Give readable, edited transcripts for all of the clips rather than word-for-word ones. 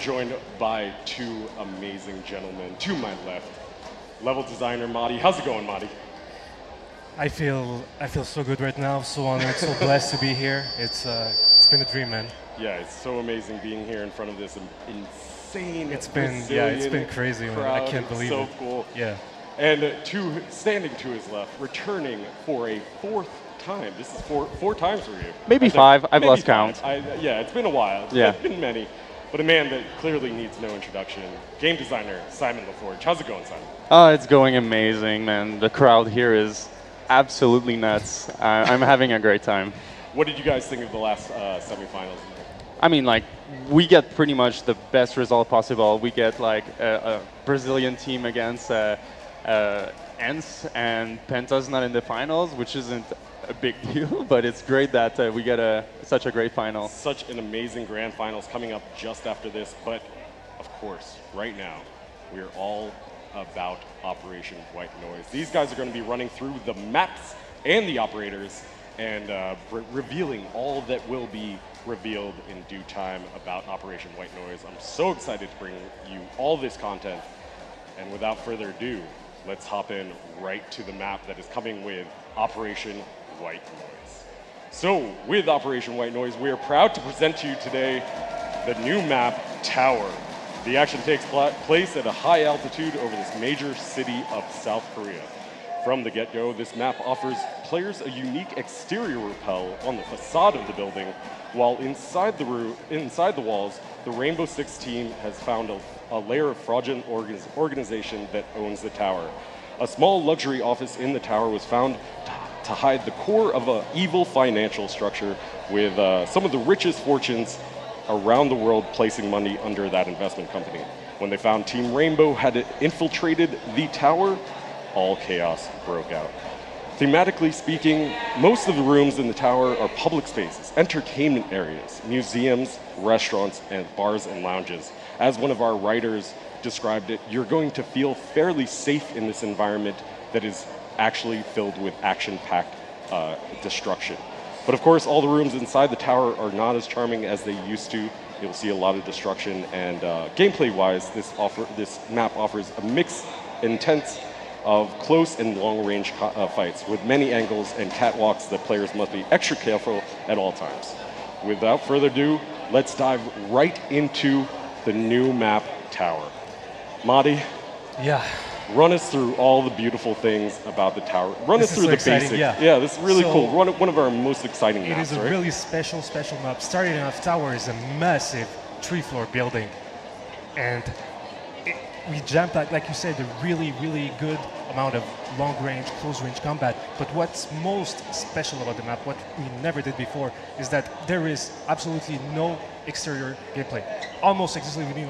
joined by two amazing gentlemen to my left. Level designer Madi. How's it going, Madi? I feel so good right now. So honored, so blessed to be here. It's been a dream, man. Yeah, it's so amazing being here in front of this insane. It's been crazy, man. I can't believe it. So cool. Yeah. And standing to his left, returning for a fourth time. This is four times for you. Maybe five. I've lost count. Yeah, it's been a while. Yeah. It's been many. But a man that clearly needs no introduction, game designer Simon LaForge. How's it going, Simon? It's going amazing, man. The crowd here is absolutely nuts. I'm having a great time. What did you guys think of the last semifinals? I mean, like, we get pretty much the best result possible. We get like a Brazilian team against ENCE, and Penta's not in the finals, which isn't a big deal, but it's great that we get such a great final. Such an amazing grand finals coming up just after this, but of course, right now, we're all about Operation White Noise. These guys are going to be running through the maps and the operators and revealing all that will be revealed in due time about Operation White Noise. I'm so excited to bring you all this content, and without further ado, let's hop in right to the map that is coming with Operation White Noise. So, with Operation White Noise, we are proud to present to you today the new map, Tower. The action takes place at a high altitude over this major city of South Korea. From the get-go, this map offers players a unique exterior rappel on the facade of the building, while inside the walls, the Rainbow Six team has found a layer of fraudulent organization that owns the tower. A small luxury office in the tower was found to hide the core of an evil financial structure with some of the richest fortunes around the world placing money under that investment company. When they found Team Rainbow had infiltrated the tower, all chaos broke out. Thematically speaking, most of the rooms in the tower are public spaces, entertainment areas, museums, restaurants, and bars and lounges. As one of our writers described it, you're going to feel fairly safe in this environment that is actually filled with action-packed destruction. But of course, all the rooms inside the tower are not as charming as they used to. You'll see a lot of destruction, and gameplay-wise, this map offers a mix, intense, of close and long-range fights with many angles and catwalks that players must be extra careful at all times. Without further ado, let's dive right into the new map, Tower. Madi, Yeah. run us through all the beautiful things about the tower. Run us This is through so the exciting, basics. yeah. This is really So cool. One of our most exciting It maps, is a right? really special map. Starting off, Tower is a massive 3-floor building, and we jumped like you said, a really good amount of long-range, close-range combat. But what's most special about the map, what we never did before, is that there is absolutely no exterior gameplay. Almost exclusively,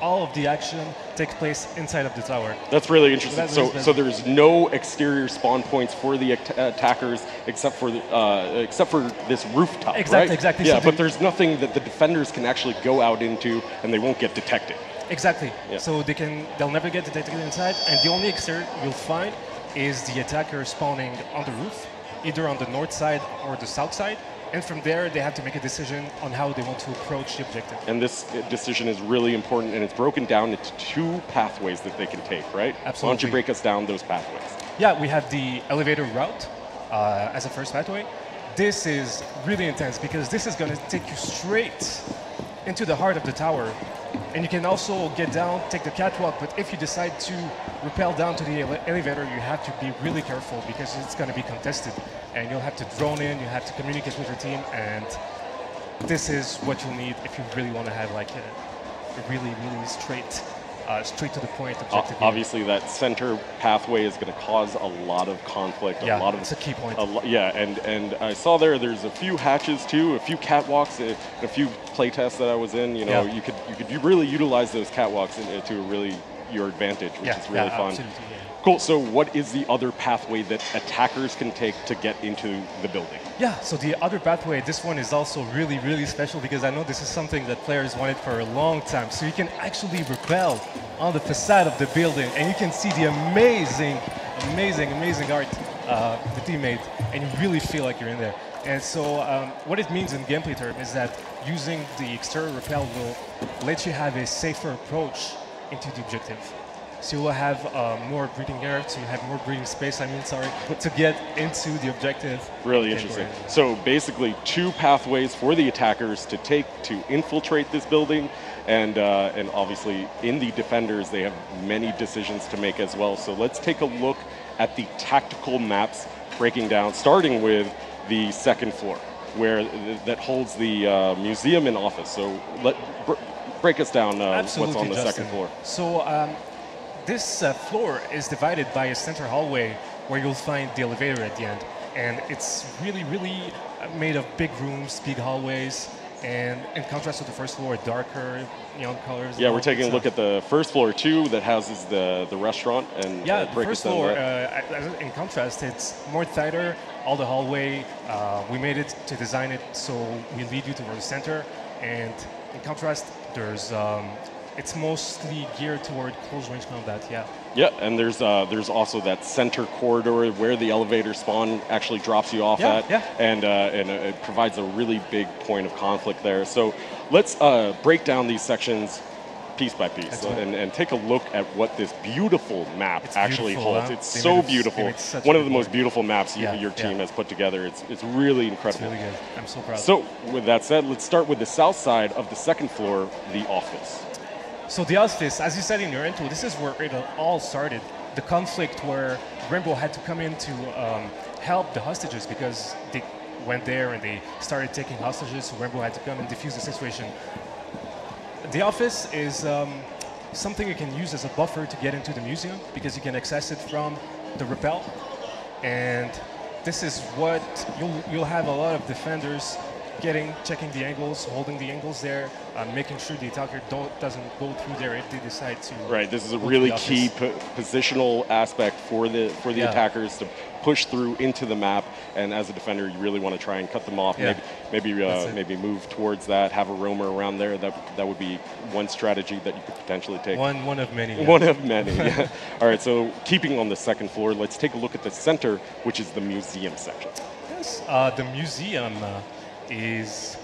all of the action takes place inside of the tower. That's really interesting. That So there's no exterior spawn points for the attackers except for this rooftop, right? Exactly. Yeah, So but there's nothing that the defenders can actually go out into, and they won't get detected. Exactly. Yeah. So they'll never get detected inside, and the only exterior you'll find is the attacker spawning on the roof, either on the north side or the south side. And from there, they have to make a decision on how they want to approach the objective. And this decision is really important, and it's broken down into two pathways that they can take, right? Absolutely. Why don't you break us down those pathways? Yeah, we have the elevator route as a first pathway. This is really intense because this is going to take you straight into the heart of the tower. And you can also get down, take the catwalk, but if you decide to rappel down to the elevator, you have to be really careful because it's going to be contested. And you'll have to drone in, you have to communicate with your team, and this is what you'll need if you really want to have like a really straight to the point objective. Obviously, that center pathway is going to cause a lot of conflict. Yeah, it's a key point. And I saw there's a few hatches too, a few catwalks, a few playtests that I was in. You know, you could really utilize those catwalks to really your advantage, which is really fun. Absolutely, yeah. Cool. So, what is the other pathway that attackers can take to get into the building? Yeah, so the other pathway, this one is also really special because I know this is something that players wanted for a long time. So you can actually rappel on the facade of the building, and you can see the amazing art the team made, and you really feel like you're in there. And so what it means in gameplay terms is that using the exterior rappel will let you have a safer approach into the objective. So you'll have more breathing air, so you have more breathing space, to get into the objective. Really interesting. So basically 2 pathways for the attackers to take to infiltrate this building, and obviously in the defenders they have many decisions to make as well. So let's take a look at the tactical maps breaking down, starting with the second floor, where that holds the museum and office. So break us down what's on the second floor. So this floor is divided by a center hallway where you'll find the elevator at the end. And it's really, really made of big rooms, big hallways, and in contrast to the first floor, darker neon colors. Yeah, we're taking a look at the first floor too, that houses the restaurant. And yeah, the first floor, in contrast, it's more tighter, all the hallway. We made it to design it so we lead you toward the center. And in contrast, there's it's mostly geared toward close range combat, yeah. Yeah, and there's also that center corridor where the elevator spawn actually drops you off at, and it provides a really big point of conflict there. So let's break down these sections piece by piece and take a look at what this beautiful map actually holds. It's so beautiful. One of the most beautiful maps your team has put together. It's really incredible. It's really good. I'm so proud. So with that said, let's start with the south side of the second floor, the office. So the office, as you said in your intro, this is where it all started. The conflict where Rainbow had to come in to help the hostages because they went there and they started taking hostages, so Rainbow had to come and defuse the situation. The office is something you can use as a buffer to get into the museum because you can access it from the rappel. And this is what you'll have a lot of defenders checking the angles, holding the angles there, making sure the attacker doesn't go through there if they decide to. Right, this is a really key positional aspect for the attackers to push through into the map, and as a defender, you really want to try and cut them off. Maybe move towards that, have a roamer around there. That would be one strategy that you could potentially take. One of many. Yeah. One of many. Yeah. All right, so keeping on the second floor, let's take a look at the center, which is the museum section. Yes, the museum is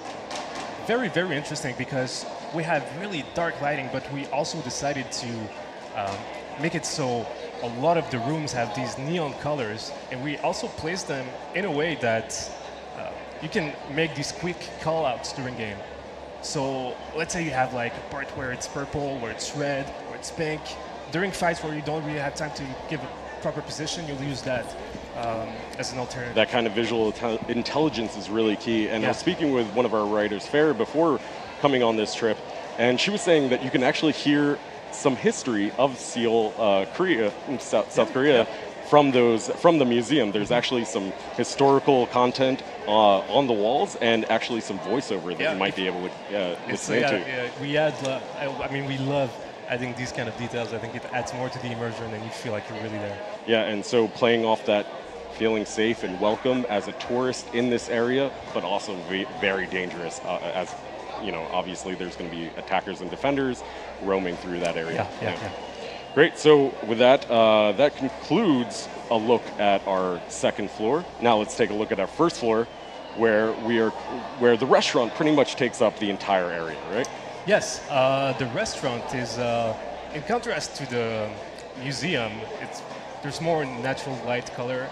very, very interesting because we have really dark lighting, but we also decided to make it so a lot of the rooms have these neon colors, and we also place them in a way that you can make these quick call-outs during game. So let's say you have like a part where it's purple, where it's red, where it's pink. During fights where you don't really have time to give a proper position, you'll use that as an alternative. That kind of visual intelligence is really key. And I was speaking with one of our writers, Farah, before coming on this trip, and she was saying that you can actually hear some history of Seoul, Korea, South Korea, from the museum. There's actually some historical content on the walls, and actually some voiceover that you might be able to listen into. We add. We love adding these kind of details. I think it adds more to the immersion, and you feel like you're really there. Yeah, and so playing off that feeling safe and welcome as a tourist in this area, but also very dangerous as you know, obviously there's going to be attackers and defenders roaming through that area. Yeah. Great, so with that, that concludes a look at our second floor. Now let's take a look at our first floor, where the restaurant pretty much takes up the entire area, right? Yes, the restaurant is, in contrast to the museum, there's more natural light color.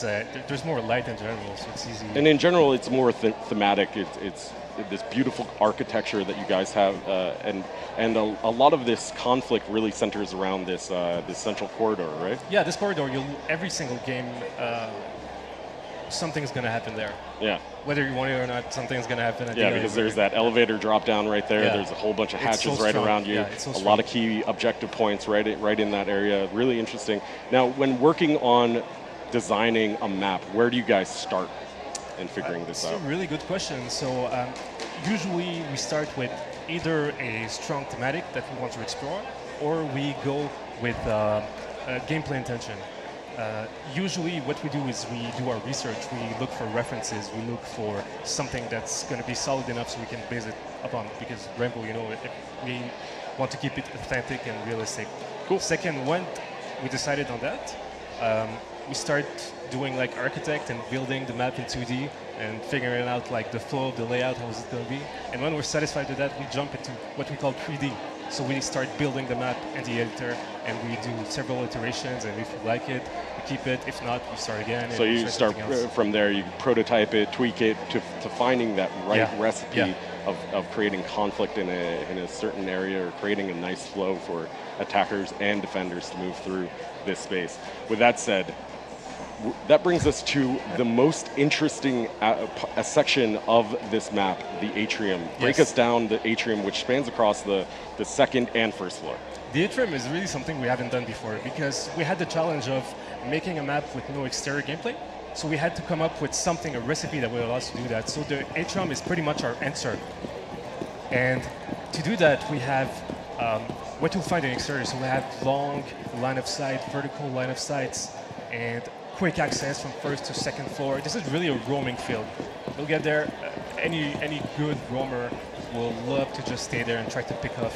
There's more light in general, so it's easy. And in general, it's more thematic. It's this beautiful architecture that you guys have, and a lot of this conflict really centers around this central corridor, right? Yeah, this corridor. Every single game, something's going to happen there. Yeah. Whether you want it or not, something's going to happen. Because there's that elevator drop down right there. Yeah. There's a whole bunch of hatches right around you. Yeah, a lot of key objective points right in that area. Really interesting. Now, when working on designing a map, where do you guys start in figuring this out? That's a really good question. So usually we start with either a strong thematic that we want to explore, or we go with gameplay intention. Usually what we do is we do our research, we look for references, we look for something that's going to be solid enough so we can base it upon, because Rainbow, we want to keep it authentic and realistic. Cool. Second, when we decided on that, we start doing like architect and building the map in 2D and figuring out like the flow of the layout, how is it going to be. And when we're satisfied with that, we jump into what we call 3D. So we start building the map in the editor, and we do several iterations, and if we like it, we keep it. If not, we start again. So you start from there, you prototype it, tweak it to finding that right recipe of creating conflict in a certain area, or creating a nice flow for attackers and defenders to move through this space. With that said, that brings us to the most interesting section of this map, the atrium. Break us down the atrium, which spans across the second and first floor. The atrium is really something we haven't done before, because we had the challenge of making a map with no exterior gameplay. So we had to come up with something, a recipe that will allow us to do that. So the atrium is pretty much our answer. And to do that, we have what you'll find in exterior. So we have long line of sight, vertical line of sights, and quick access from first to second floor. This is really a roaming field. You'll get there. Any good roamer will love to just stay there and try to pick off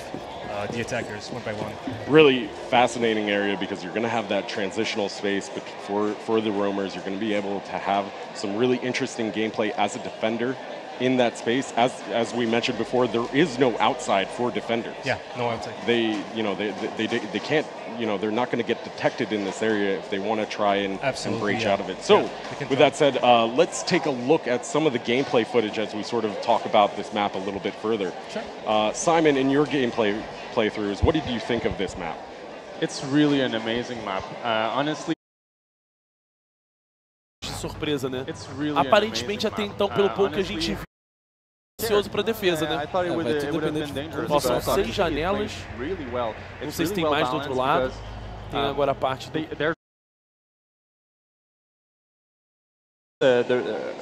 the attackers one by one. Really fascinating area, because you're going to have that transitional space, but for the roamers, you're going to be able to have some really interesting gameplay as a defender in that space. As we mentioned before, there is no outside for defenders. Yeah, no outside. They can't, they're not going to get detected in this area if they want to try and breach out of it. So, with that said, let's take a look at some of the gameplay footage as we sort of talk about this map a little bit further. Sure. Simon, in your gameplay playthroughs, what did you think of this map? It's really an amazing map. Honestly, surpresa, né? Really aparentemente, até então, pelo pouco que a gente viu, ansioso para defesa, né? Vai tudo depender de são 6 janelas. Não sei se tem mais do outro lado. Tem agora a parte do...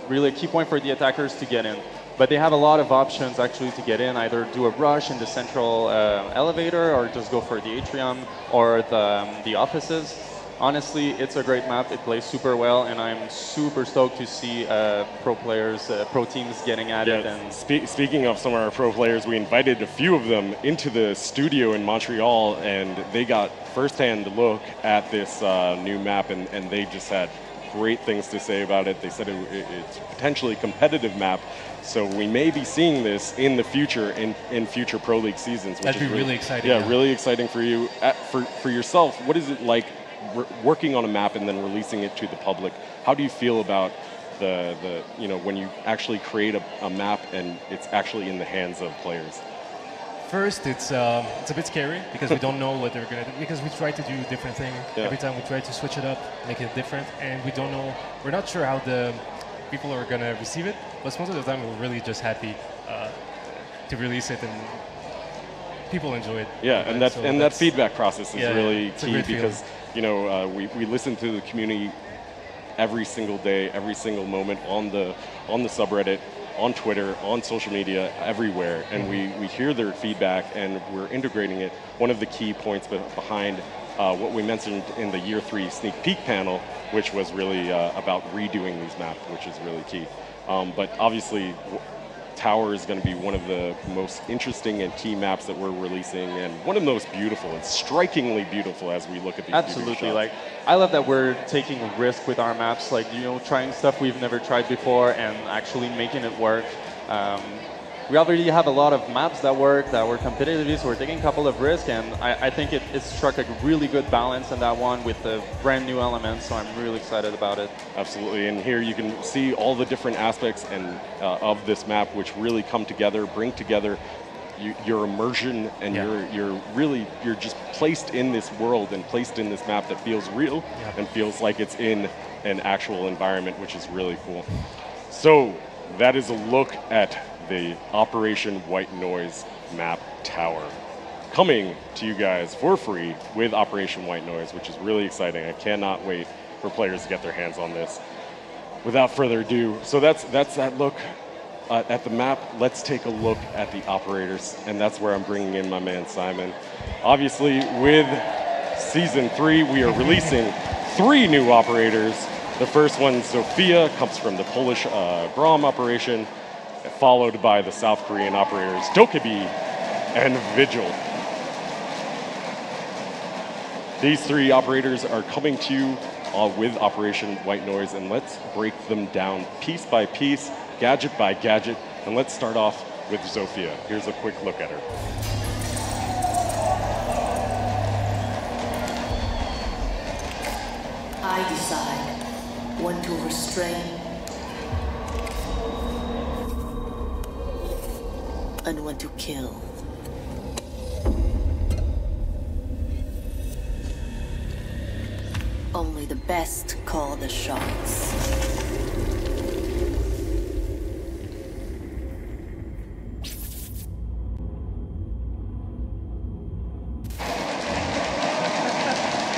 really a key point for the attackers to get in. But they have a lot of options actually to get in, either do a rush in the central elevator, or just go for the atrium or the offices. Honestly, it's a great map. It plays super well, and I'm super stoked to see pro players, pro teams getting at it. And speaking of some of our pro players, we invited a few of them into the studio in Montreal, and they got firsthand look at this new map, and they just had great things to say about it. They said it's a potentially competitive map, so we may be seeing this in the future, in future Pro League seasons. Which That'd be really exciting. Yeah, really exciting for you. For yourself, what is it like working on a map and then releasing it to the public? How do you feel about the when you actually create a map and it's actually in the hands of players? First, it's a bit scary, because we don't know what they're going to do, because we try to do different things. Every time we try to switch it up, make it different, and we don't know, we're not sure how the people are going to receive it, but most of the time we're really just happy to release it, and people enjoy it. Yeah, and that feedback process is really key, because we listen to the community every single day, every single moment on the subreddit, on Twitter, on social media, everywhere, and we hear their feedback, and we're integrating it. One of the key points behind what we mentioned in the Year 3 sneak peek panel, which was really about redoing these maps, which is really key. But obviously, Tower is going to be one of the most interesting and key maps that we're releasing, and one of the most beautiful. It's strikingly beautiful as we look at these. Absolutely, like I love that we're taking a risk with our maps, like trying stuff we've never tried before and actually making it work. We already have a lot of maps that work, that were competitive, so we're taking a couple of risks, and I think it struck a really good balance in that one with the brand new elements, so I'm really excited about it. Absolutely, and here you can see all the different aspects of this map, which really come together, bring together your immersion, and you're just placed in this world and placed in this map that feels real and feels like it's in an actual environment, which is really cool. So that is a look at the Operation White Noise map Tower, coming to you guys for free with Operation White Noise, which is really exciting. I cannot wait for players to get their hands on this. Without further ado, so that's that look at the map. Let's take a look at the operators, and that's where I'm bringing in my man Simon. Obviously, with Season 3, we are releasing 3 new operators. The first one, Sophia, comes from the Polish Grom operation, followed by the South Korean operators Dokkaebi and Vigil. These 3 operators are coming to you with Operation White Noise, and let's break them down piece by piece, gadget by gadget, and let's start off with Zofia. Here's a quick look at her. I decide when to restrain and when to kill. Only the best call the shots.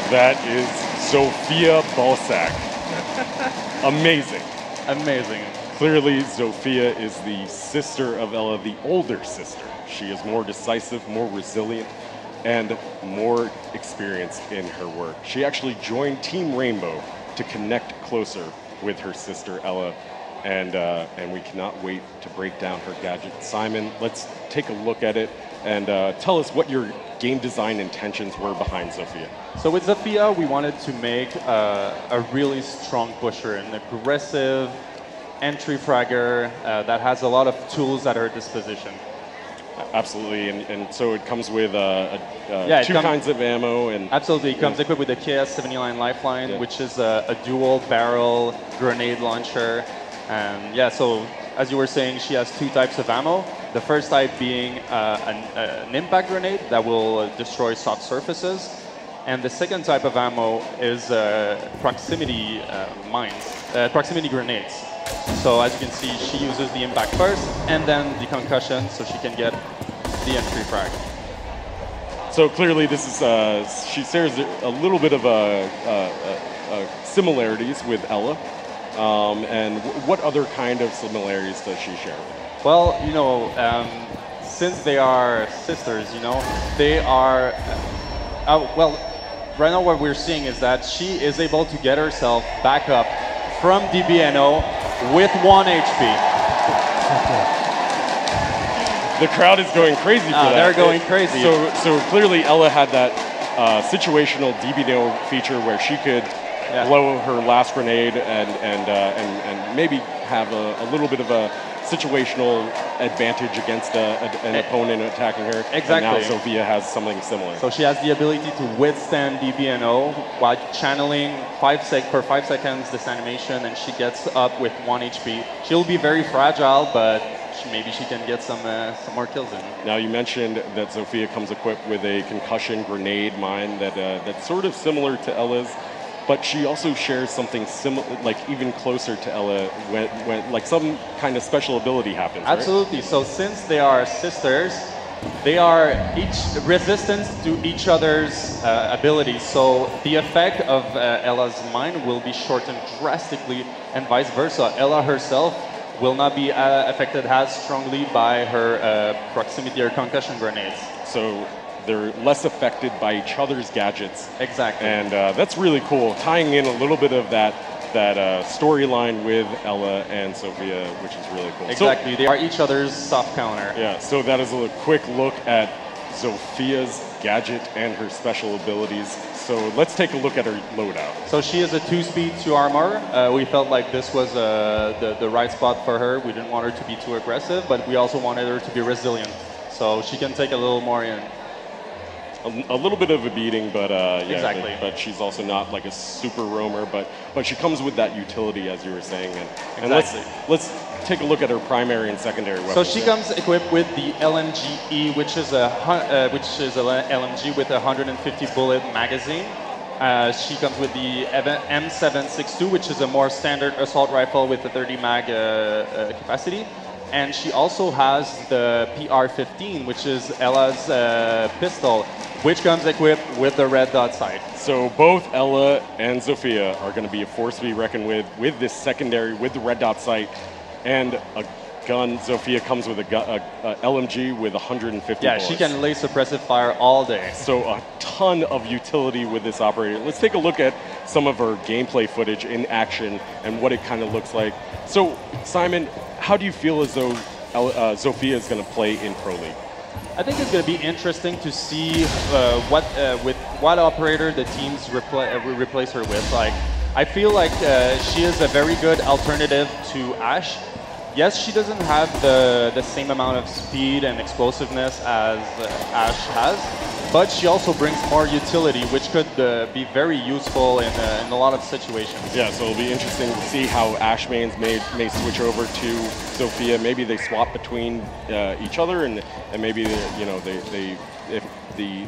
That is Zofia Balsac. Amazing. Amazing. Clearly, Zofia is the sister of Ella, the older sister. She is more decisive, more resilient, and more experienced in her work. She actually joined Team Rainbow to connect closer with her sister Ella, and we cannot wait to break down her gadget. Simon, let's take a look at it and tell us what your game design intentions were behind Zofia. So with Zofia, we wanted to make a really strong pusher, an aggressive entry fragger that has a lot of tools at her disposition. Absolutely, and so it comes with two kinds of ammo. And absolutely, it comes equipped with a KS-79 Lifeline, which is a dual barrel grenade launcher. And yeah, so as you were saying, she has two types of ammo. The first type being an impact grenade that will destroy soft surfaces. And the second type of ammo is proximity proximity grenades. So as you can see, she uses the impact first and then the concussion so she can get the entry frag. So clearly this is, she shares a little bit of similarities with Ella. And what other kind of similarities does she share? Well, you know, since they are sisters, you know, they are, well, right now what we're seeing is that she is able to get herself back up from DBNO with 1 HP. The crowd is going crazy for that. They're going crazy. So clearly Ella had that situational DBNO feature where she could blow her last grenade and maybe have a little bit of a situational advantage against an opponent attacking her. Exactly. And now Zofia has something similar. So she has the ability to withstand DBNO while channeling for 5 seconds this animation, and she gets up with 1 HP. She'll be very fragile, but maybe she can get some more kills in. Now you mentioned that Zofia comes equipped with a concussion grenade mine that's sort of similar to Ella's. But she also shares something similar, like even closer to Ella, when like some kind of special ability happens. Absolutely. Right? So since they are sisters, they are each resistant to each other's abilities. So the effect of Ella's mine will be shortened drastically, and vice versa. Ella herself will not be affected as strongly by her proximity or concussion grenades. So they're less affected by each other's gadgets. Exactly. And that's really cool, tying in a little bit of that storyline with Ella and Zofia, which is really cool. Exactly, so, they are each other's soft counter. Yeah, so that is a quick look at Zofia's gadget and her special abilities. So let's take a look at her loadout. So she is a 2-speed, 2 armor. We felt like this was the right spot for her. We didn't want her to be too aggressive, but we also wanted her to be resilient. So she can take a little more in. A little bit of a beating, but yeah, exactly. But she's also not like a super roamer, but she comes with that utility, as you were saying. And exactly. let's take a look at her primary and secondary weapons. So she comes equipped with the LMG-E, which is a LMG with a 150 bullet magazine. She comes with the M762, which is a more standard assault rifle with a 30 mag capacity. And she also has the PR-15, which is Ella's pistol, which comes equipped with the red dot sight. So both Ella and Zofia are going to be a force to be reckoned with this secondary, with the red dot sight, and a gun. Zofia comes with a LMG with 150 Yeah, bullets. she can lay suppressive fire all day. So a ton of utility with this operator. Let's take a look at some of her gameplay footage in action and what it kind of looks like. So, Simon, how do you feel as though Zofia is going to play in Pro League? I think it's going to be interesting to see with what operator the teams replace her with. Like, I feel like she is a very good alternative to Ashe. Yes, she doesn't have the same amount of speed and explosiveness as Ashe has, but she also brings more utility, which could be very useful in a lot of situations. Yeah, so it'll be interesting to see how Ashe mains may switch over to Zofia. Maybe they swap between each other, and maybe you know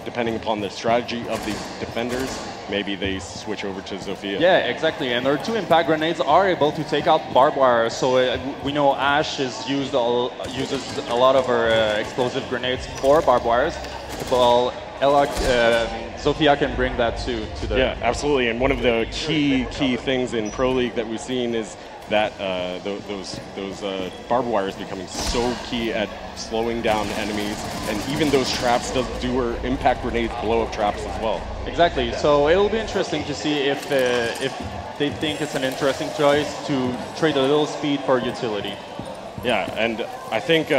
depending upon the strategy of the defenders, maybe they switch over to Zofia. Yeah, exactly. And our 2 impact grenades are able to take out barbed wire. So we know Ashe uses a lot of her explosive grenades for barbed wires. Well, Zofia can bring that to the... Yeah, absolutely. And one of the key things in Pro League that we've seen is that those barbed wires becoming so key at slowing down enemies, and even those traps do her impact grenades blow up traps as well. Exactly. So it'll be interesting to see if they think it's an interesting choice to trade a little speed for utility. Yeah, and I think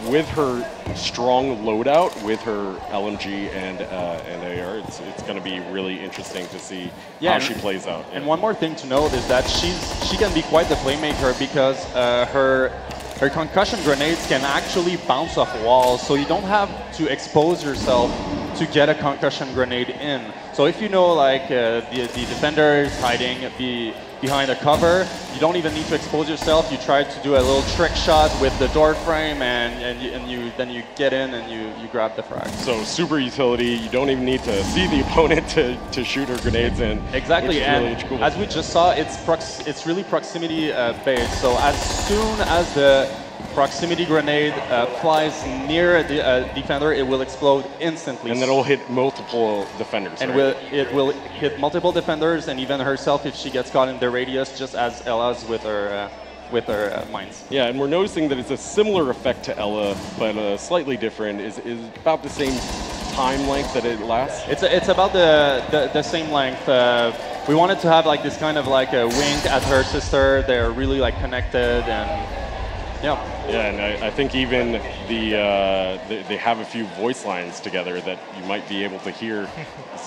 with her strong loadout, with her LMG and AR, it's going to be really interesting to see how she plays out. And one more thing to note is that she can be quite the playmaker because her concussion grenades can actually bounce off walls, so you don't have to expose yourself to get a concussion grenade in. So if you know like the defender is hiding behind a cover, you don't even need to expose yourself. You try to do a little trick shot with the door frame, and then you get in and you grab the frag. So super utility. You don't even need to see the opponent to shoot her grenades in. Exactly, and really cool. as we just saw, it's really proximity based. So as soon as the proximity grenade flies near a defender, it will explode instantly. And then it'll hit multiple defenders. And right? it will hit multiple defenders and even herself if she gets caught in the radius, just as Ella's with her mines. Yeah, and we're noticing that it's a similar effect to Ella, but slightly different. Is about the same time length that it lasts? It's about the same length. We wanted to have like this kind of like a wink at her sister. They're really like connected and. Yeah. Yeah, and I think even they have a few voice lines together that you might be able to hear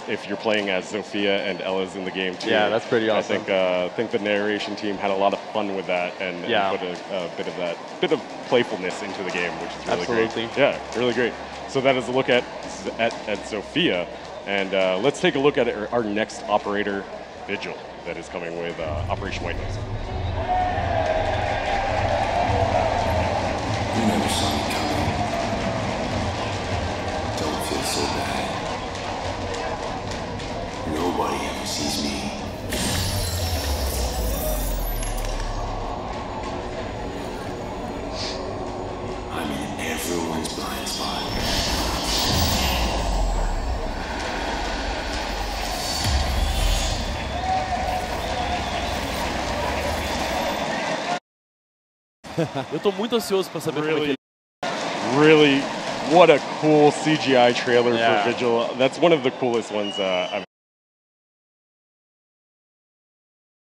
if you're playing as Zofia and Ella's in the game too. Yeah, that's pretty awesome. I think the narration team had a lot of fun with that and put a bit of playfulness into the game, which is really Absolutely. great. Yeah, really great. So that is a look at Zofia, and let's take a look at our next operator, Vigil, that is coming with Operation White Noise. You never saw me coming. Don't feel so bad. Nobody ever sees me. I'm in everyone's blind spot. Eu tô muito ansioso para saber como é que Really, what a cool CGI trailer for Vigil. That's one of the coolest ones I've.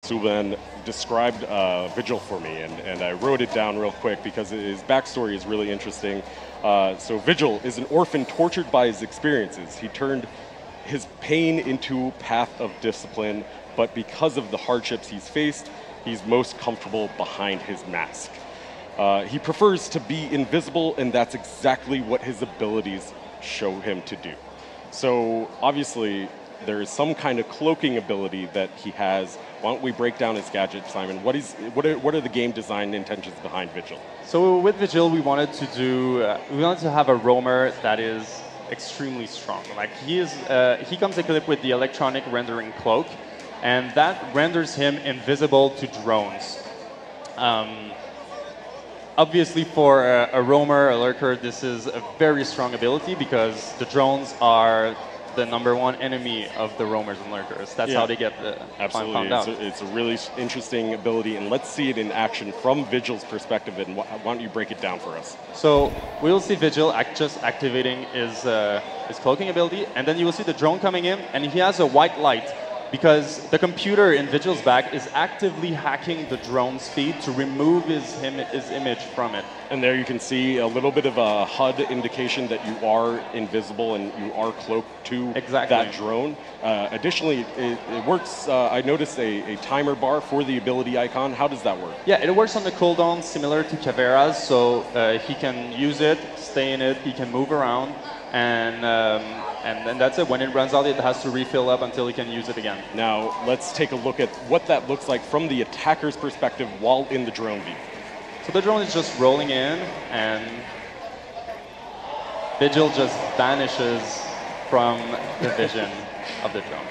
Subban described Vigil for me, and I wrote it down real quick because his backstory is really interesting. So Vigil is an orphan tortured by his experiences. He turned his pain into a path of discipline, but because of the hardships he's faced, he's most comfortable behind his mask. He prefers to be invisible, and that's exactly what his abilities show him to do. So obviously, there is some kind of cloaking ability that he has. Why don't we break down his gadget, Simon? What are the game design intentions behind Vigil? So with Vigil, we wanted to have a roamer that is extremely strong. Like he comes equipped with the electronic rendering cloak, and that renders him invisible to drones. Obviously, for a roamer, a lurker, this is a very strong ability because the drones are the #1 enemy of the roamers and lurkers. That's how they get found out. It's a really interesting ability, and let's see it in action from Vigil's perspective. And why don't you break it down for us? So we'll see Vigil just activating his cloaking ability, and then you will see the drone coming in, and he has a white light because the computer in Vigil's back is actively hacking the drone's feed to remove his image from it. And there you can see a little bit of a HUD indication that you are invisible and you are cloaked to that drone. Additionally, it works, I noticed a timer bar for the ability icon. How does that work? Yeah, it works on the cooldown similar to Caveira's, so he can use it, stay in it, he can move around, and then that's it. When it runs out, it has to refill up until he can use it again. Now, let's take a look at what that looks like from the attacker's perspective while in the drone view. So the drone is just rolling in, and Vigil just vanishes from the vision of the drone.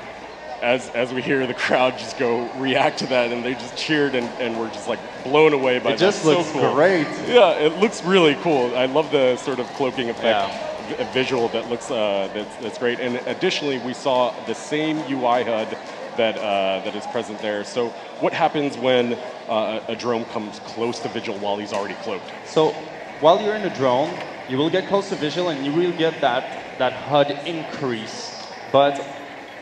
As we hear the crowd just go react to that, and they just cheered and were just like blown away by that. It just looks great. Yeah, it looks really cool. I love the sort of cloaking effect. A visual that looks that's great. And additionally, we saw the same UI HUD that is present there. So what happens when a drone comes close to Vigil while he's already cloaked? So while you're in a drone, you will get close to Vigil and you will get that HUD increase. But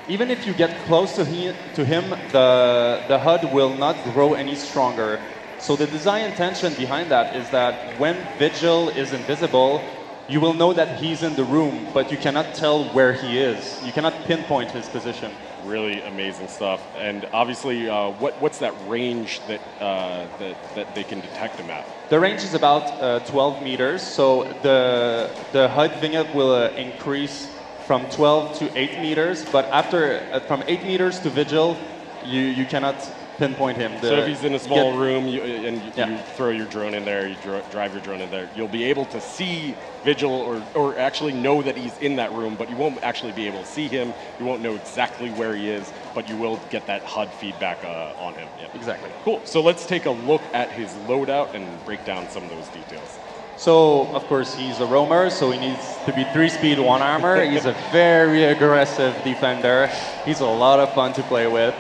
even if you get close to him, the HUD will not grow any stronger. So the design intention behind that is that when Vigil is invisible, you will know that he's in the room, but you cannot tell where he is. You cannot pinpoint his position. Really amazing stuff. And obviously, what's that range that they can detect him at? The range is about 12 meters. So the HUD vignette will increase from 12 to 8 meters. But after from 8 meters to Vigil, you cannot pinpoint him. So if he's in a small room you throw your drone in there, you drive your drone in there, you'll be able to see Vigil or actually know that he's in that room, but you won't actually be able to see him. You won't know exactly where he is, but you will get that HUD feedback on him. Yep. Exactly. Cool. So let's take a look at his loadout and break down some of those details. So, of course, he's a roamer, so he needs to be 3-speed, 1 armor. He's a very aggressive defender. He's a lot of fun to play with.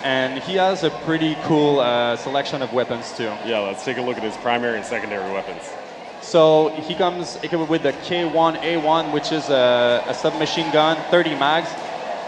And he has a pretty cool selection of weapons too. Yeah, let's take a look at his primary and secondary weapons. So he comes equipped with the K1A1, which is a submachine gun, 30 mags.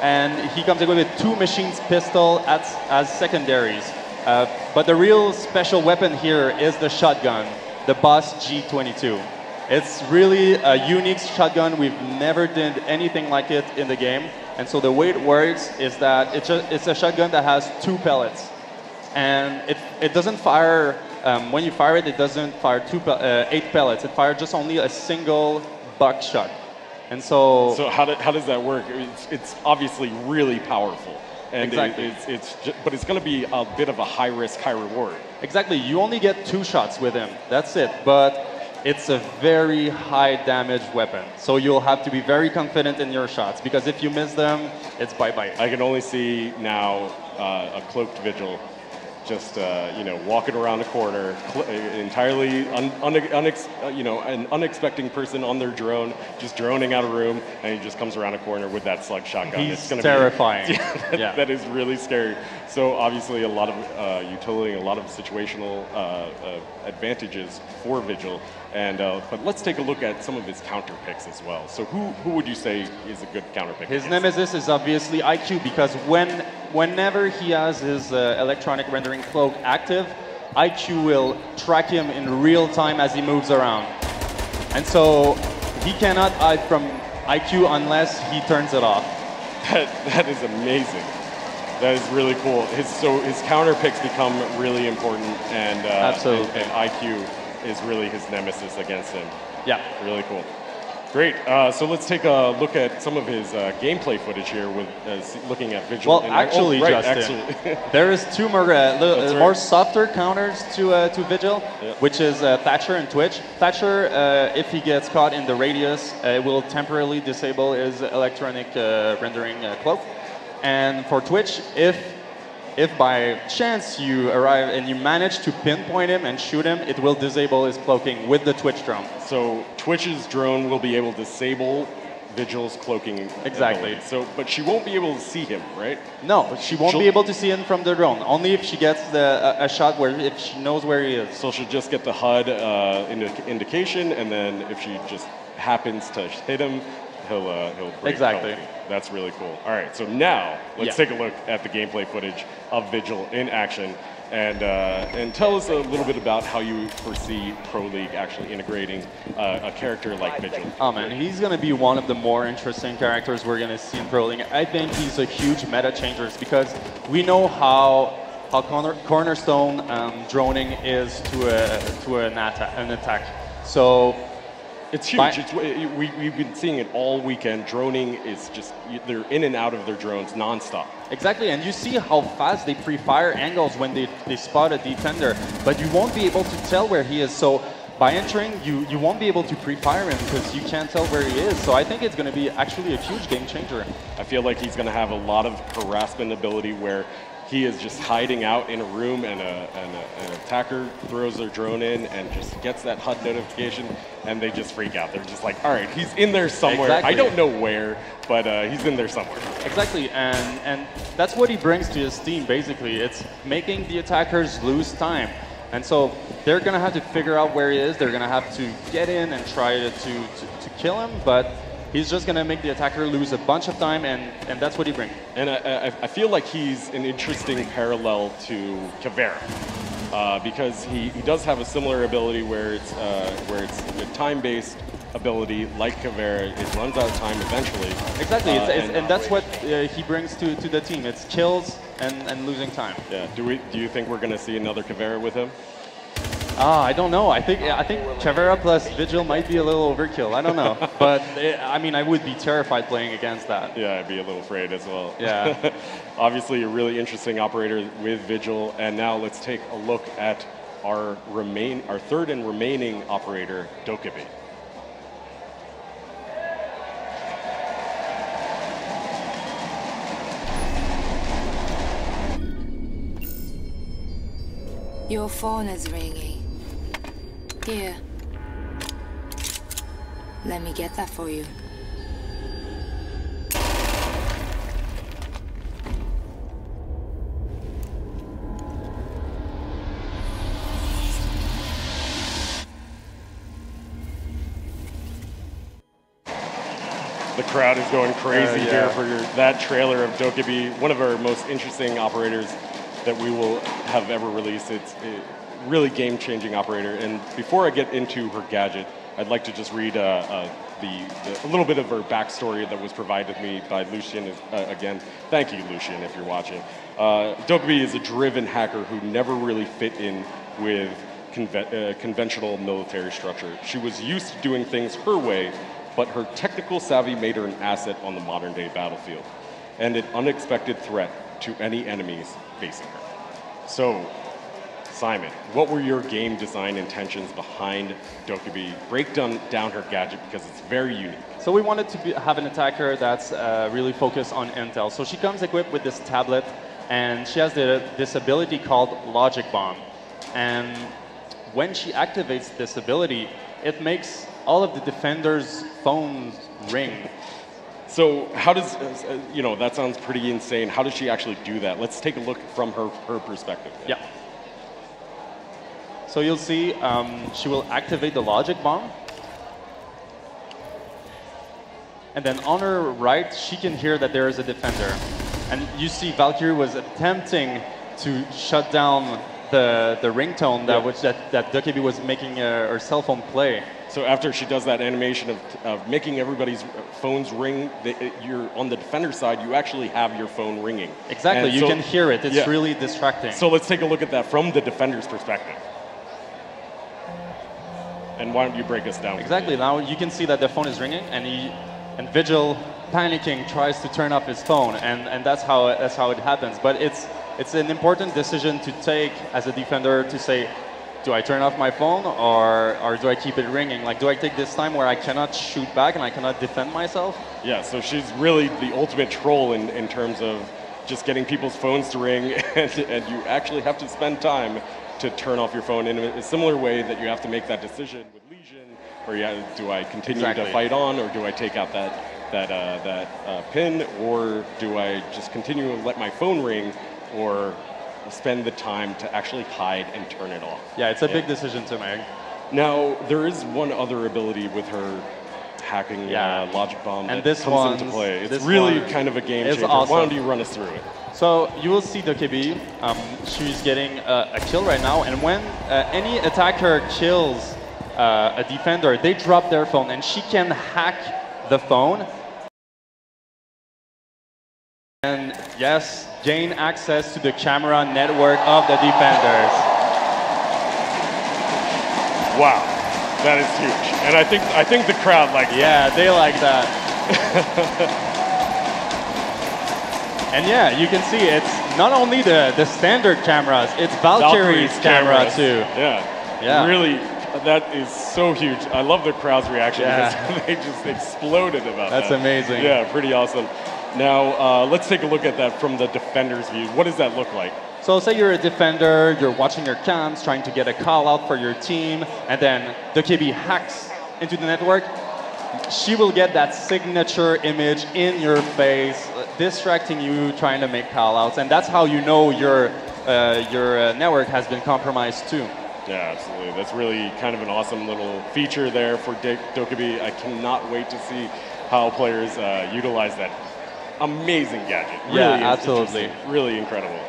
And he comes equipped with 2 machines pistol as secondaries. But the real special weapon here is the shotgun, the Boss G22. It's really a unique shotgun. We've never did anything like it in the game. And so the way it works is that it's a shotgun that has 2 pellets. And it doesn't fire, when you fire it, it doesn't fire 8 pellets. It fires just only a single buckshot. And so... So how does that work? It's obviously really powerful. And exactly. But it's going to be a bit of a high risk, high reward. Exactly. You only get 2 shots with him. That's it. But it's a very high damage weapon. So you'll have to be very confident in your shots, because if you miss them, it's bye-bye. I can only see now a cloaked Vigil just walking around a corner, entirely an unexpected person on their drone, just droning out a room, and he just comes around a corner with that slug shotgun. It's gonna terrifying. That is really scary. So obviously a lot of utility, a lot of situational advantages for Vigil. And but let's take a look at some of his counter picks as well. So who would you say is a good counter pick? His nemesis is obviously IQ, because whenever he has his electronic rendering cloak active, IQ will track him in real time as he moves around. And so he cannot hide from IQ unless he turns it off. That is amazing. That is really cool. His counter picks become really important, and absolutely. And IQ is really his nemesis against him. Yeah. Really cool. Great. So let's take a look at some of his gameplay footage here with looking at Vigil. Well, actually, Justin, there is 2 more softer counters to Vigil, which is Thatcher and Twitch. Thatcher, if he gets caught in the radius, it will temporarily disable his electronic rendering cloak. And for Twitch, if by chance you arrive and you manage to pinpoint him and shoot him, it will disable his cloaking with the Twitch drone. So Twitch's drone will be able to disable Vigil's cloaking. Exactly. Ability. So, but she won't be able to see him, right? No, she won't be able to see him from the drone. Only if she gets a shot if she knows where he is. So she'll just get the HUD indication, and then if she just happens to hit him, he'll break Exactly. penalty. That's really cool. All right, so now let's take a look at the gameplay footage of Vigil in action, and tell us a little bit about how you foresee Pro League actually integrating a character like Vigil. Oh man, he's going to be one of the more interesting characters we're going to see in Pro League. I think he's a huge meta changer because we know how cornerstone droning is to an attack. So it's huge. We've been seeing it all weekend. Droning is just, they're in and out of their drones nonstop. Exactly, and you see how fast they pre-fire angles when they spot a defender, but you won't be able to tell where he is. So by entering, you won't be able to pre-fire him because you can't tell where he is. So I think it's going to be actually a huge game changer. I feel like he's going to have a lot of harassment ability where he is just hiding out in a room and an attacker throws their drone in and just gets that HUD notification and they just freak out. They're just like, all right, he's in there somewhere. Exactly. I don't know where, but he's in there somewhere. Exactly, and that's what he brings to his team, basically. It's making the attackers lose time. And so they're going to have to figure out where he is. They're going to have to get in and try to kill him, but he's just going to make the attacker lose a bunch of time, and that's what he brings. And I feel like he's an interesting parallel to Caveira, because he does have a similar ability where it's a time-based ability like Caveira. It runs out of time eventually. Exactly, and that's what he brings to the team. It's kills and losing time. Yeah. Do you think we're going to see another Caveira with him? I don't know. I think Caveira plus Vigil might be a little overkill. I don't know, but I mean, I would be terrified playing against that. Yeah, I'd be a little afraid as well. Yeah. Obviously, a really interesting operator with Vigil, and now let's take a look at our third and remaining operator, Dokkaebi. Your phone is ringing. Here. Let me get that for you. The crowd is going crazy here for that trailer of Dokkaebi, one of our most interesting operators that we will have ever released. It's a really game-changing operator. And before I get into her gadget, I'd like to just read a little bit of her backstory that was provided to me by Lucien. Again, thank you, Lucien, if you're watching. Dokkaebi is a driven hacker who never really fit in with conventional military structure. She was used to doing things her way, but her technical savvy made her an asset on the modern-day battlefield and an unexpected threat to any enemies facing her. So, Simon, what were your game design intentions behind Dokkaebi? Break down her gadget because it's very unique. So we wanted to have an attacker that's really focused on intel. So she comes equipped with this tablet, and she has this ability called Logic Bomb. And when she activates this ability, it makes all of the defenders' phones ring. So how does, that sounds pretty insane. How does she actually do that? Let's take a look from her perspective. Yeah. So you'll see she will activate the Logic Bomb. And then on her right, she can hear that there is a defender. And you see Valkyrie was attempting to shut down the ringtone that Dokkaebi was making her cell phone play. So after she does that animation of making everybody's phones ring, you're on the defender side, you actually have your phone ringing. Exactly, you can hear it. It's really distracting. So let's take a look at that from the defender's perspective. And why don't you break us down? Exactly, now you can see that the phone is ringing, and Vigil, panicking, tries to turn off his phone, and that's how it happens. But it's an important decision to take as a defender to say, do I turn off my phone or do I keep it ringing? Like, do I take this time where I cannot shoot back and I cannot defend myself? Yeah, so she's really the ultimate troll in terms of just getting people's phones to ring, and you actually have to spend time to turn off your phone in a similar way that you have to make that decision with Legion, or do I continue to fight on, or do I take out that pin, or do I just continue to let my phone ring, or spend the time to actually hide and turn it off? Yeah, it's a big decision to make. Now, there is one other ability with her hacking Yeah. Logic Bomb And that this comes into play. It's this really one kind of a game is changer. awesome. Why don't you run us through it? So you will see Dokkaebi. She's getting a kill right now, and when any attacker kills a defender, they drop their phone, and she can hack the phone. And yes, gain access to the camera network of the defenders. Wow, that is huge. And I think the crowd likes that. Yeah, they like that. And yeah, you can see it's not only the standard cameras, it's Valkyrie's camera cameras. too. Yeah. Really, that is so huge. I love the crowd's reaction Yeah. because they just exploded about that. That's amazing. Yeah, pretty awesome. Now, let's take a look at that from the defender's view. What does that look like? So say you're a defender, you're watching your cams, trying to get a call out for your team, and then Dokkaebi hacks into the network. She will get that signature image in your face, distracting you, trying to make call outs, and that's how you know your network has been compromised too. Yeah, absolutely. That's really kind of an awesome little feature there for Dokkaebi. I cannot wait to see how players utilize that amazing gadget. Really Yeah, absolutely. Really incredible.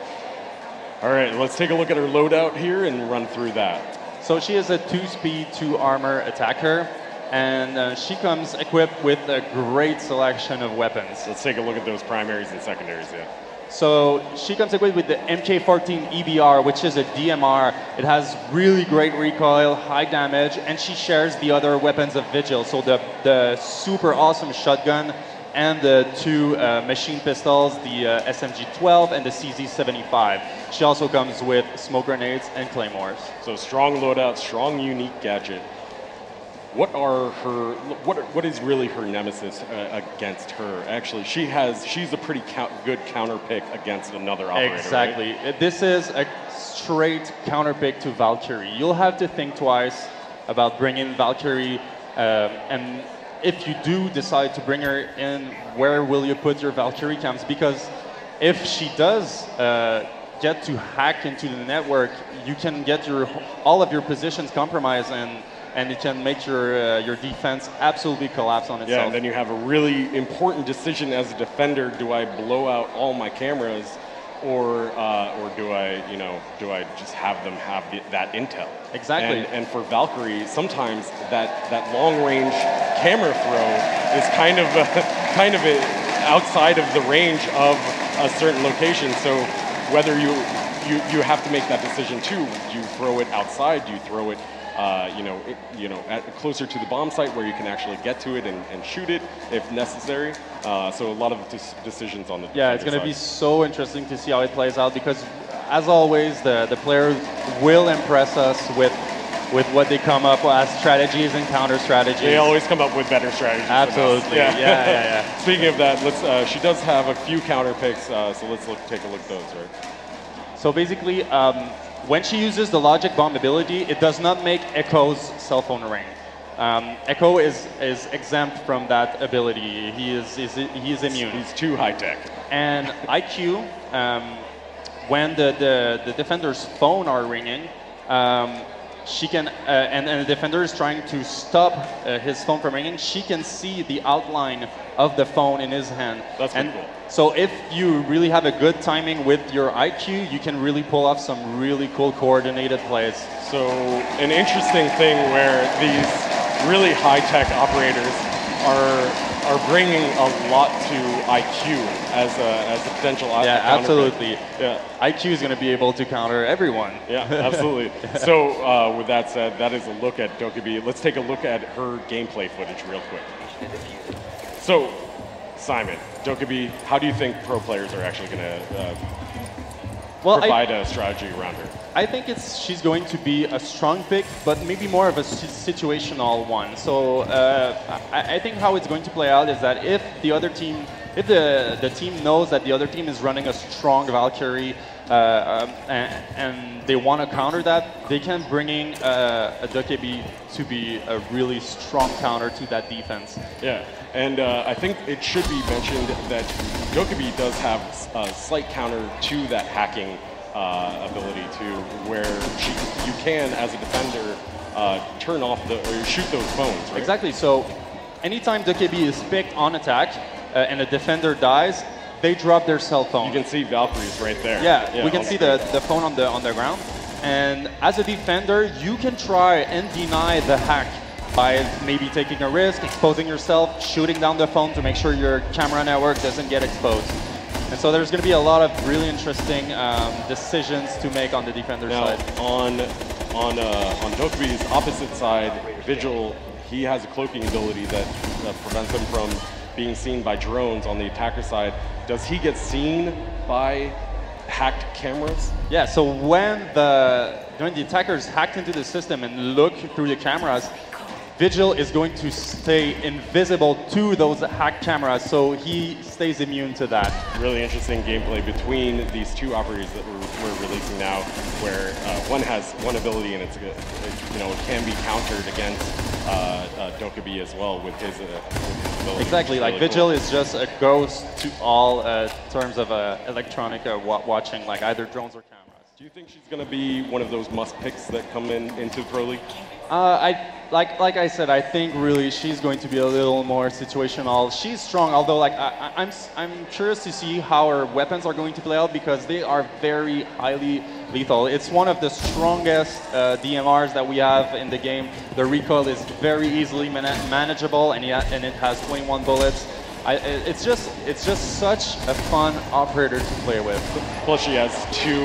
All right, let's take a look at her loadout here and run through that. So she is a 2-speed, 2-armor attacker, and she comes equipped with a great selection of weapons. Let's take a look at those primaries and secondaries, yeah. So she comes equipped with the MK14 EBR, which is a DMR. It has really great recoil, high damage, and she shares the other weapons of Vigil. So the super awesome shotgun and the two machine pistols, the SMG-12 and the CZ-75. She also comes with smoke grenades and claymores. So strong loadout, strong unique gadget. What are her? What is really her nemesis against her? Actually, she's a pretty good counter pick against another operator. Exactly. Right? This is a straight counter pick to Valkyrie. You'll have to think twice about bringing Valkyrie, and if you do decide to bring her in, where will you put your Valkyrie cams? Because if she does get to hack into the network, you can get all of your positions compromised, and it can make your defense absolutely collapse on itself. Yeah, and then you have a really important decision as a defender: do I blow out all my cameras, or do I just have them have that intel? Exactly. And for Valkyrie, sometimes that long range camera throw is kind of outside of the range of a certain location. So whether you have to make that decision too. Do you throw it outside? Do you throw it closer to the bomb site where you can actually get to it and shoot it if necessary? So a lot of decisions on the yeah, it's going to be so interesting to see how it plays out, because as always the players will impress us with what they come up with as strategies and counter strategies. They always come up with better strategies. Absolutely. Yeah. Speaking of that, she does have a few counter picks, so let's take a look at those, right? So basically, when she uses the Logic Bomb ability, it does not make Echo's cell phone ring. Echo is exempt from that ability. He is immune. He's too high tech. And IQ, when the defender's phone are ringing, she can and the defender is trying to stop his phone from ringing. She can see the outline of the phone in his hand. That's pretty cool. So if you really have a good timing with your IQ, you can really pull off some really cool coordinated plays. So an interesting thing where these really high-tech operators are bringing a lot to IQ as a potential yeah, absolutely. Yeah, IQ is going to be able to counter everyone. Yeah, absolutely. So with that said, that is a look at Dokkaebi. Let's take a look at her gameplay footage real quick. So, Simon, Dokkaebi, how do you think pro players are actually going to provide a strategy around her? I think she's going to be a strong pick, but maybe more of a situational one. So I think how it's going to play out is that if the team knows that the other team is running a strong Valkyrie and they want to counter that, they can bring in a Dokkaebi to be a really strong counter to that defense. Yeah, and I think it should be mentioned that Dokkaebi does have a slight counter to that hacking ability too, where you can, as a defender, turn off or shoot those phones, right? Exactly. So anytime Dokkaebi is picked on attack and a defender dies, they drop their cell phone. You can see Valkyrie's right there. Yeah, we can see the phone on the ground. And as a defender, you can try and deny the hack by maybe taking a risk, exposing yourself, shooting down the phone to make sure your camera network doesn't get exposed. And so there's going to be a lot of really interesting decisions to make on the defender side. On Dokkaebi's opposite side, Vigil, he has a cloaking ability that prevents him from being seen by drones on the attacker side. Does he get seen by hacked cameras? Yeah, so when the attackers hacked into the system and look through the cameras, Vigil is going to stay invisible to those hacked cameras, so he stays immune to that. Really interesting gameplay between these two operators that we're releasing now, where one has one ability and it can be countered against Dokkaebi as well with his ability. Exactly, like really Vigil is just a ghost to all terms of electronic watching, like either drones or cameras. Do you think she's going to be one of those must picks that come into Pro League? Like I said, I think really she's going to be a little more situational. She's strong, although like I'm curious to see how her weapons are going to play out because they are very highly lethal. It's one of the strongest DMRs that we have in the game. The recoil is very easily manageable, and it has 21 bullets. It's just such a fun operator to play with. Plus, she has two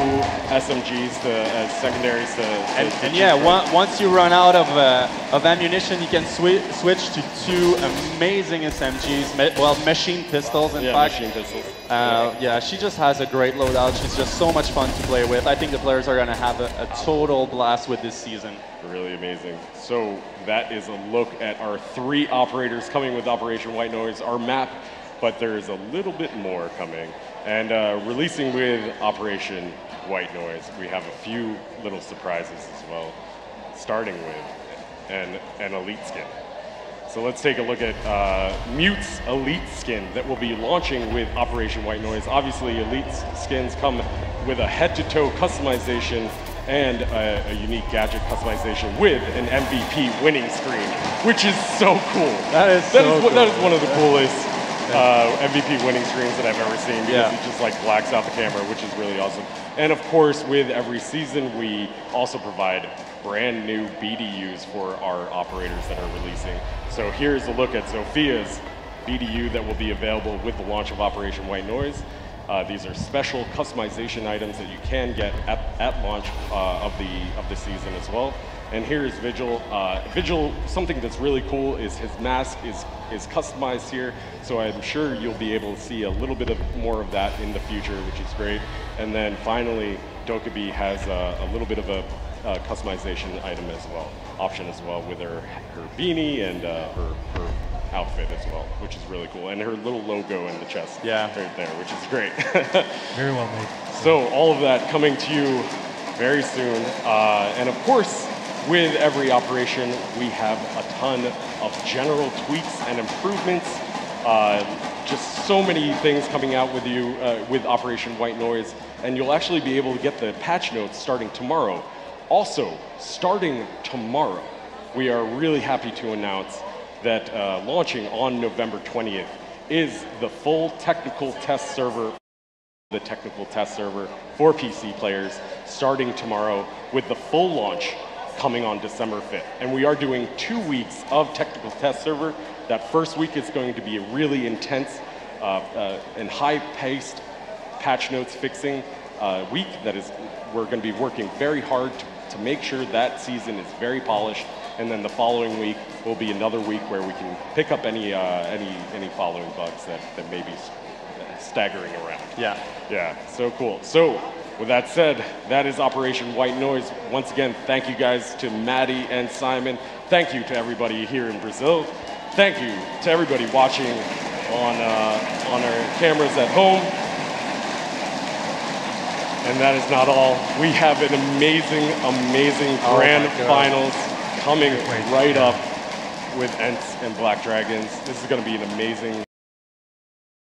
SMGs as secondaries and yeah, once you run out of ammunition, you can switch to two amazing SMGs. Well, machine pistols, in fact. Machine pistols. Yeah, she just has a great loadout. She's just so much fun to play with. I think the players are going to have a total blast with this season. Really amazing. So that is a look at our 3 operators coming with Operation White Noise, our map, but there is a little bit more coming. And releasing with Operation White Noise, we have a few little surprises as well, starting with an Elite skin. So let's take a look at Mute's Elite skin that will be launching with Operation White Noise. Obviously, Elite skins come with a head-to-toe customization and a unique gadget customization with an MVP winning screen, which is so cool. That is one of the coolest MVP winning screens that I've ever seen because it just like blacks out the camera, which is really awesome. And of course, with every season, we also provide brand new BDUs for our operators that are releasing. So here's a look at Zophia's BDU that will be available with the launch of Operation White Noise. These are special customization items that you can get at launch of the season as well. And here's Vigil. Vigil, something that's really cool is his mask is customized here, so I'm sure you'll be able to see a little bit more of that in the future, which is great. And then finally, Dokkaebi has a little bit of a customization item option as well, with her beanie and her outfit as well, which is really cool. And her little logo in the chest right there, which is great. Very well made. So all of that coming to you very soon. And of course, with every operation, we have a ton of general tweaks and improvements. Just so many things coming out with you with Operation White Noise. And you'll actually be able to get the patch notes starting tomorrow. Also, starting tomorrow, we are really happy to announce that launching on November 20th is the full technical test server, for PC players, starting tomorrow with the full launch coming on December 5th. And we are doing 2 weeks of technical test server. That first week is going to be a really intense and high-paced patch notes fixing week. We're going to be working very hard to make sure that season is very polished. And then the following week will be another week where we can pick up any following bugs that may be staggering around. Yeah, so cool. So with that said, that is Operation White Noise. Once again, thank you guys to Maddie and Simon. Thank you to everybody here in Brazil. Thank you to everybody watching on our cameras at home. And that is not all. We have an amazing grand finals coming right up with ENCE and Black Dragons. This is going to be an amazing